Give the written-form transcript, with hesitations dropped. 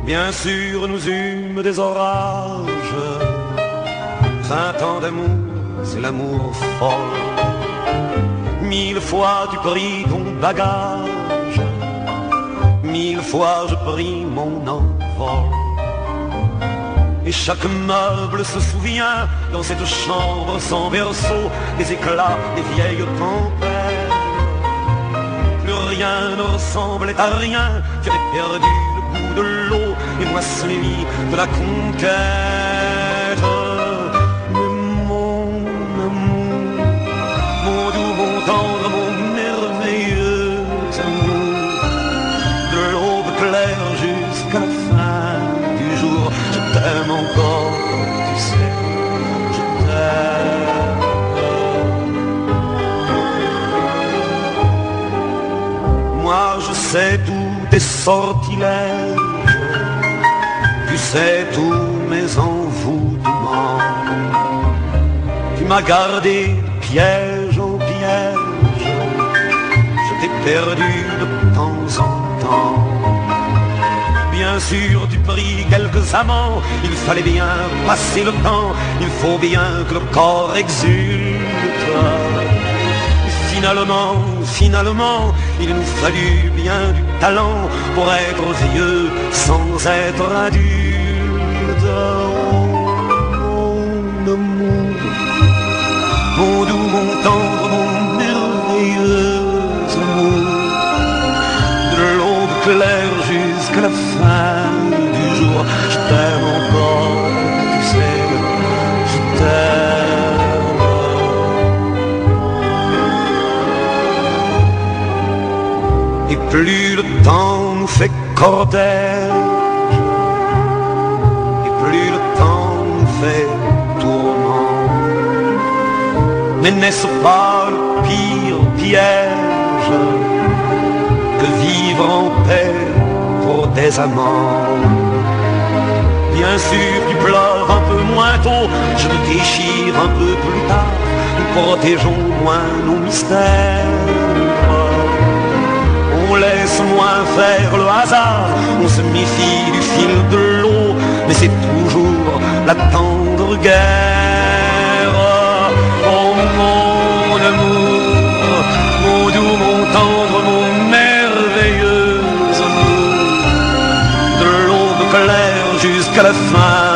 Bien sûr nous eûmes des orages, 20 ans d'amour, c'est l'amour folle. 1000 fois tu pris ton bagage, 1000 fois je pris mon envol. Et chaque meuble se souvient dans cette chambre sans berceau des éclats des vieilles tempêtes. Plus rien ne ressemblait à rien, tu avais perdu le goût de l'eau et moi celui de la conquête. Mais mon amour, mon doux, mon tendre, mon merveilleux amour, de l'aube claire jusqu'à la fin du jour, je t'aime encore, tu sais, je t'aime. Moi je sais tous tes sortilèges, tu sais tous mes envoûtements. Tu m'as gardé de piège en piège, je t'ai perdu de temps en temps. Bien sûr tu pris quelques amants, il fallait bien passer le temps, il faut bien que le corps exulte. Finalement, il nous fallut bien du talent pour être vieux sans être adulte. Oh, mon amour, mon doux, mon tendre, mon merveilleux amour, de l'aube claire jusqu'à la fin du jour, je t'aime encore, tu sais, je t'aime. Et plus le temps nous fait cortège, et plus le temps nous fait tourment. Mais n'est-ce pas le pire piège que vivre en paix pour des amants? Bien sûr tu pleures un peu moins tôt, je me déchire un peu plus tard, nous protégeons moins nos mystères. On laisse moins faire le hasard, on se méfie du fil de l'eau, mais c'est toujours la tendre guerre. Oh mon amour, mon doux, mon tendre, mon merveilleux amour, de l'aube claire jusqu'à la fin